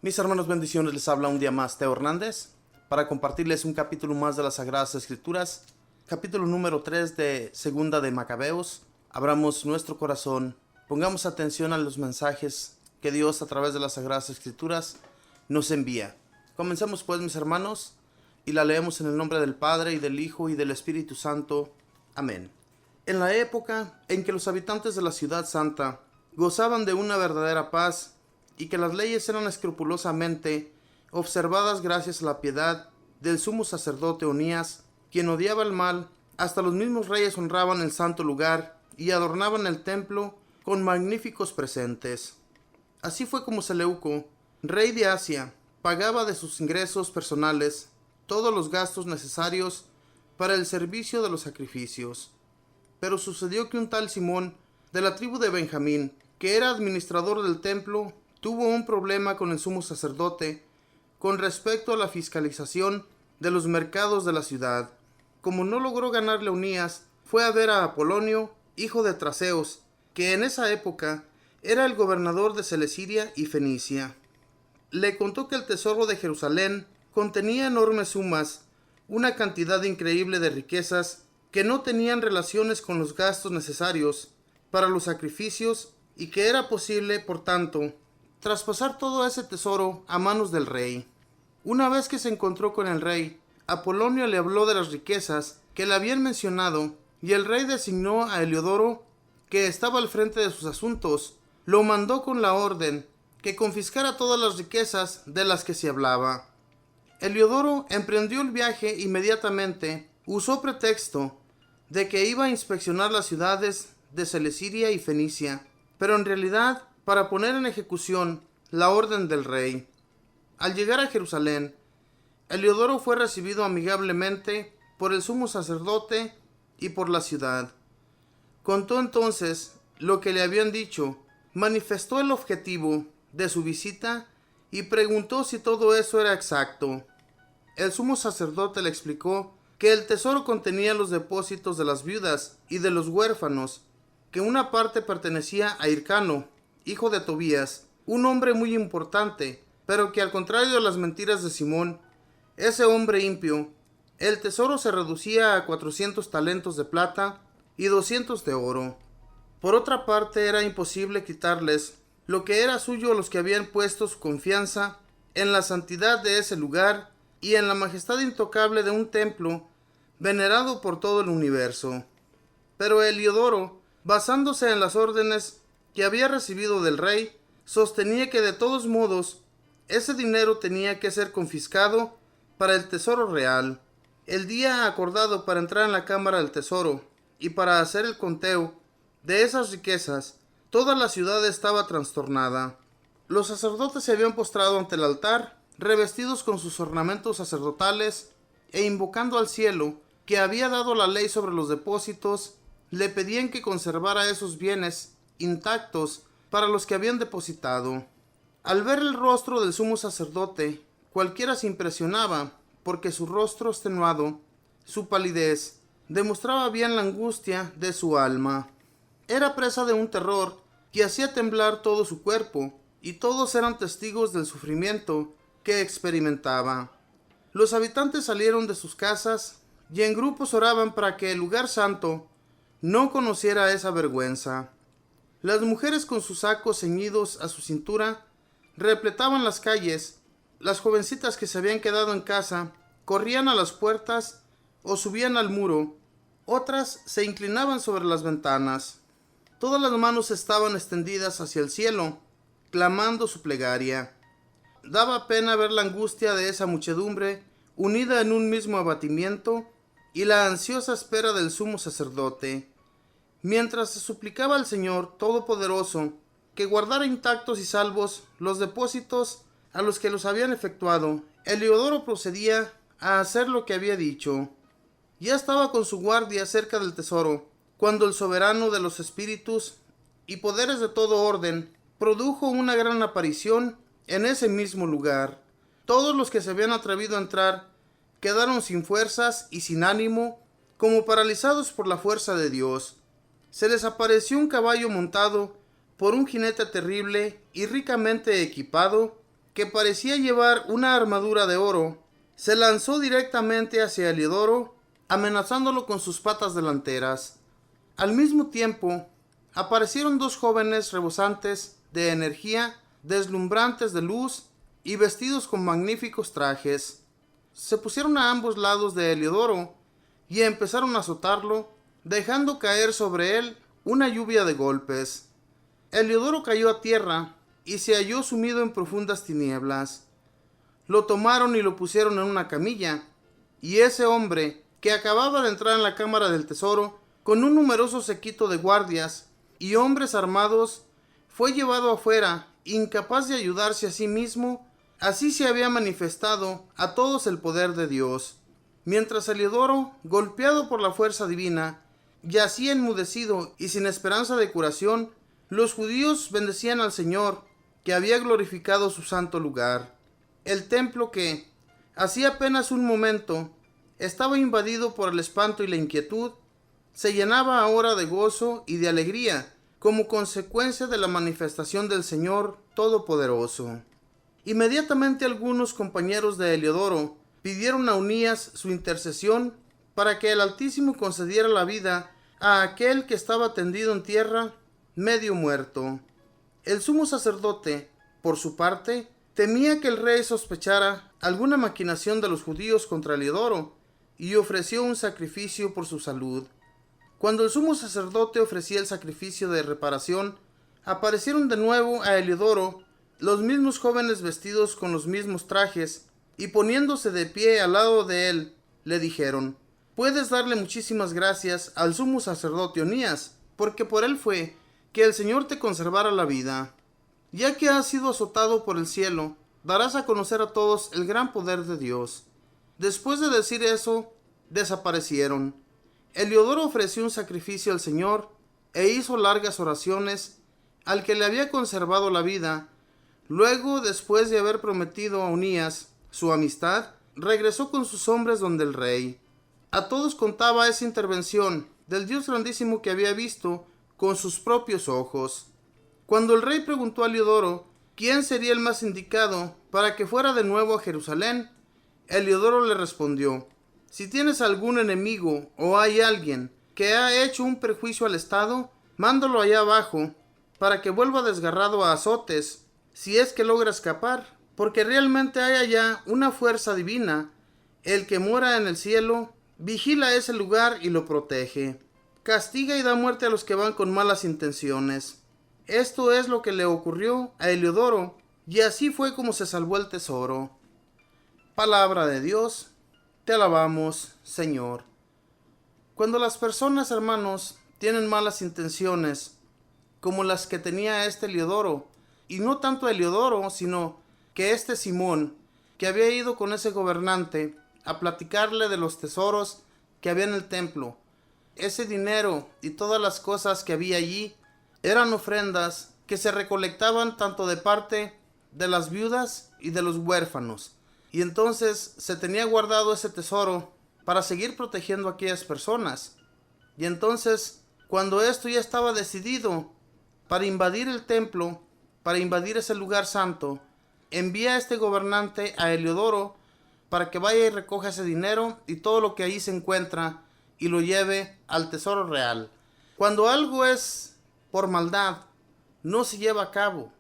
Mis hermanos, bendiciones, les habla un día más Teo Hernández para compartirles un capítulo más de las Sagradas Escrituras, capítulo número 3 de Segunda de Macabeos. Abramos nuestro corazón, pongamos atención a los mensajes que Dios a través de las Sagradas Escrituras nos envía. Comencemos pues, mis hermanos, y la leemos en el nombre del Padre, y del Hijo, y del Espíritu Santo. Amén. En la época en que los habitantes de la ciudad santa gozaban de una verdadera paz, y que las leyes eran escrupulosamente observadas gracias a la piedad del sumo sacerdote Onías, quien odiaba el mal, hasta los mismos reyes honraban el santo lugar y adornaban el templo con magníficos presentes. Así fue como Seleuco, rey de Asia, pagaba de sus ingresos personales todos los gastos necesarios para el servicio de los sacrificios. Pero sucedió que un tal Simón, de la tribu de Benjamín, que era administrador del templo, tuvo un problema con el sumo sacerdote con respecto a la fiscalización de los mercados de la ciudad. Como no logró ganarle a Onías, fue a ver a Apolonio, hijo de Traseos, que en esa época era el gobernador de Celesyria y Fenicia. Le contó que el tesoro de Jerusalén contenía enormes sumas, una cantidad increíble de riquezas que no tenían relaciones con los gastos necesarios para los sacrificios, y que era posible, por tanto, traspasar todo ese tesoro a manos del rey. Una vez que se encontró con el rey, Apolonio le habló de las riquezas que le habían mencionado, y el rey designó a Heliodoro, que estaba al frente de sus asuntos, lo mandó con la orden que confiscara todas las riquezas de las que se hablaba. Heliodoro emprendió el viaje inmediatamente, usó pretexto de que iba a inspeccionar las ciudades de Celesyria y Fenicia, pero en realidad para poner en ejecución la orden del rey. Al llegar a Jerusalén, Heliodoro fue recibido amigablemente por el sumo sacerdote y por la ciudad. Contó entonces lo que le habían dicho, manifestó el objetivo de su visita y preguntó si todo eso era exacto. El sumo sacerdote le explicó que el tesoro contenía los depósitos de las viudas y de los huérfanos, que una parte pertenecía a Hircano, hijo de Tobías, un hombre muy importante, pero que al contrario de las mentiras de Simón, ese hombre impío, el tesoro se reducía a 400 talentos de plata y 200 de oro. Por otra parte, era imposible quitarles lo que era suyo a los que habían puesto su confianza en la santidad de ese lugar y en la majestad intocable de un templo venerado por todo el universo. Pero Heliodoro, basándose en las órdenes que había recibido del rey, sostenía que de todos modos ese dinero tenía que ser confiscado para el tesoro real. El día acordado para entrar en la cámara del tesoro y para hacer el conteo de esas riquezas, toda la ciudad estaba trastornada. Los sacerdotes se habían postrado ante el altar, revestidos con sus ornamentos sacerdotales, e invocando al cielo, que había dado la ley sobre los depósitos, le pedían que conservara esos bienes intactos para los que habían depositado. Al ver el rostro del sumo sacerdote, cualquiera se impresionaba, porque su rostro extenuado, su palidez, demostraba bien la angustia de su alma. Era presa de un terror que hacía temblar todo su cuerpo, y todos eran testigos del sufrimiento que experimentaba. Los habitantes salieron de sus casas y en grupos oraban para que el lugar santo no conociera esa vergüenza. Las mujeres con sus sacos ceñidos a su cintura repletaban las calles. Las jovencitas que se habían quedado en casa corrían a las puertas o subían al muro. Otras se inclinaban sobre las ventanas. Todas las manos estaban extendidas hacia el cielo, clamando su plegaria. Daba pena ver la angustia de esa muchedumbre unida en un mismo abatimiento y la ansiosa espera del sumo sacerdote. Mientras se suplicaba al Señor Todopoderoso que guardara intactos y salvos los depósitos a los que los habían efectuado, Heliodoro procedía a hacer lo que había dicho. Ya estaba con su guardia cerca del tesoro, cuando el soberano de los espíritus y poderes de todo orden produjo una gran aparición en ese mismo lugar. Todos los que se habían atrevido a entrar quedaron sin fuerzas y sin ánimo, como paralizados por la fuerza de Dios. Se les apareció un caballo montado por un jinete terrible y ricamente equipado, que parecía llevar una armadura de oro, se lanzó directamente hacia Heliodoro, amenazándolo con sus patas delanteras. Al mismo tiempo, aparecieron dos jóvenes rebosantes de energía, deslumbrantes de luz y vestidos con magníficos trajes. Se pusieron a ambos lados de Heliodoro y empezaron a azotarlo, dejando caer sobre él una lluvia de golpes. Heliodoro cayó a tierra y se halló sumido en profundas tinieblas. Lo tomaron y lo pusieron en una camilla, y ese hombre, que acababa de entrar en la cámara del tesoro, con un numeroso séquito de guardias y hombres armados, fue llevado afuera, incapaz de ayudarse a sí mismo. Así se había manifestado a todos el poder de Dios. Mientras Heliodoro, golpeado por la fuerza divina, yacía enmudecido y sin esperanza de curación, los judíos bendecían al Señor, que había glorificado su santo lugar. El templo que, hacía apenas un momento, estaba invadido por el espanto y la inquietud, se llenaba ahora de gozo y de alegría, como consecuencia de la manifestación del Señor Todopoderoso. Inmediatamente algunos compañeros de Heliodoro pidieron a Unías su intercesión para que el Altísimo concediera la vida a aquel que estaba tendido en tierra, medio muerto. El sumo sacerdote, por su parte, temía que el rey sospechara alguna maquinación de los judíos contra Heliodoro y ofreció un sacrificio por su salud. Cuando el sumo sacerdote ofrecía el sacrificio de reparación, aparecieron de nuevo a Heliodoro los mismos jóvenes vestidos con los mismos trajes, y poniéndose de pie al lado de él, le dijeron: «Puedes darle muchísimas gracias al sumo sacerdote Unías, porque por él fue que el Señor te conservara la vida. Ya que has sido azotado por el cielo, darás a conocer a todos el gran poder de Dios». Después de decir eso, desaparecieron. Heliodoro ofreció un sacrificio al Señor e hizo largas oraciones al que le había conservado la vida. Luego, después de haber prometido a Unías su amistad, regresó con sus hombres donde el rey. A todos contaba esa intervención del Dios grandísimo que había visto con sus propios ojos. Cuando el rey preguntó a Heliodoro quién sería el más indicado para que fuera de nuevo a Jerusalén, Heliodoro le respondió: «Si tienes algún enemigo o hay alguien que ha hecho un perjuicio al Estado, mándalo allá abajo para que vuelva desgarrado a azotes, si es que logra escapar, porque realmente hay allá una fuerza divina. El que mora en el cielo vigila ese lugar y lo protege. Castiga y da muerte a los que van con malas intenciones». Esto es lo que le ocurrió a Heliodoro, y así fue como se salvó el tesoro. Palabra de Dios, te alabamos, Señor. Cuando las personas, hermanos, tienen malas intenciones, como las que tenía este Heliodoro, y no tanto Heliodoro, sino que este Simón, que había ido con ese gobernante a platicarle de los tesoros que había en el templo, ese dinero y todas las cosas que había allí, eran ofrendas que se recolectaban tanto de parte de las viudas y de los huérfanos. Y entonces se tenía guardado ese tesoro para seguir protegiendo a aquellas personas. Y entonces, cuando esto ya estaba decidido para invadir el templo, para invadir ese lugar santo, envía a este gobernante a Heliodoro para que vaya y recoja ese dinero y todo lo que ahí se encuentra y lo lleve al tesoro real. Cuando algo es por maldad, no se lleva a cabo.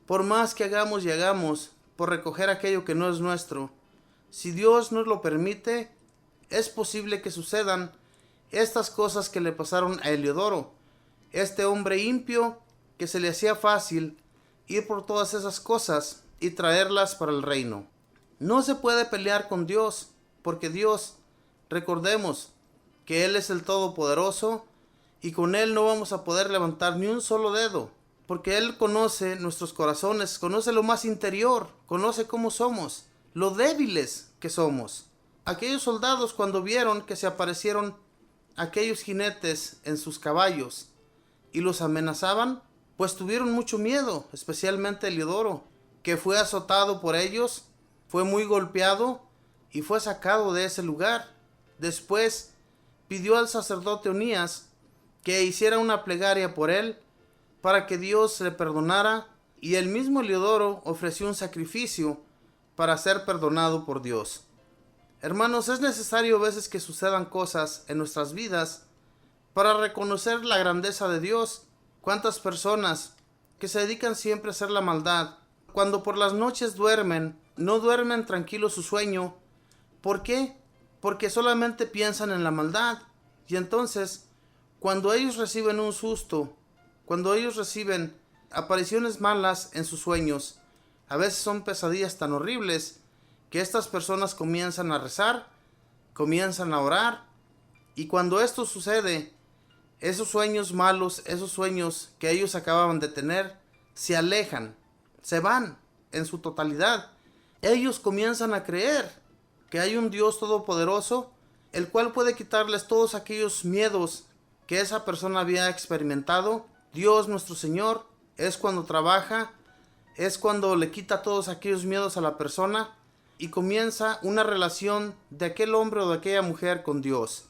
Por más que hagamos y hagamos por recoger aquello que no es nuestro, si Dios nos lo permite, es posible que sucedan estas cosas que le pasaron a Heliodoro, este hombre impío que se le hacía fácil ir por todas esas cosas y traerlas para el reino. No se puede pelear con Dios, porque Dios, recordemos que Él es el Todopoderoso, y con Él no vamos a poder levantar ni un solo dedo, porque Él conoce nuestros corazones, conoce lo más interior, conoce cómo somos, lo débiles que somos. Aquellos soldados, cuando vieron que se aparecieron aquellos jinetes en sus caballos y los amenazaban, pues tuvieron mucho miedo, especialmente Heliodoro, que fue azotado por ellos, fue muy golpeado y fue sacado de ese lugar. Después pidió al sacerdote Unías que hiciera una plegaria por él para que Dios le perdonara y el mismo Heliodoro ofreció un sacrificio para ser perdonado por Dios. Hermanos, es necesario a veces que sucedan cosas en nuestras vidas para reconocer la grandeza de Dios. ¿Cuántas personas que se dedican siempre a hacer la maldad, cuando por las noches duermen, no duermen tranquilo su sueño? ¿Por qué? Porque solamente piensan en la maldad. Y entonces, cuando ellos reciben un susto, cuando ellos reciben apariciones malas en sus sueños, a veces son pesadillas tan horribles que estas personas comienzan a rezar, comienzan a orar, y cuando esto sucede, esos sueños malos, esos sueños que ellos acababan de tener, se alejan, se van en su totalidad. Ellos comienzan a creer que hay un Dios todopoderoso, el cual puede quitarles todos aquellos miedos que esa persona había experimentado. Dios nuestro Señor es cuando trabaja, es cuando le quita todos aquellos miedos a la persona y comienza una relación de aquel hombre o de aquella mujer con Dios.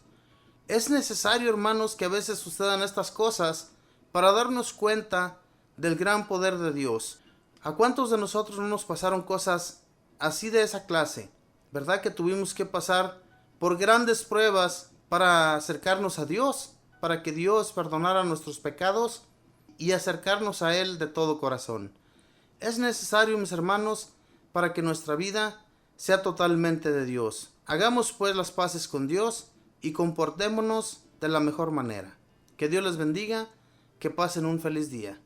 Es necesario, hermanos, que a veces sucedan estas cosas para darnos cuenta del gran poder de Dios. ¿A cuántos de nosotros no nos pasaron cosas así de esa clase? ¿Verdad que tuvimos que pasar por grandes pruebas para acercarnos a Dios, para que Dios perdonara nuestros pecados y acercarnos a Él de todo corazón? Es necesario, mis hermanos, para que nuestra vida sea totalmente de Dios. Hagamos pues las paces con Dios y comportémonos de la mejor manera. Que Dios les bendiga, que pasen un feliz día.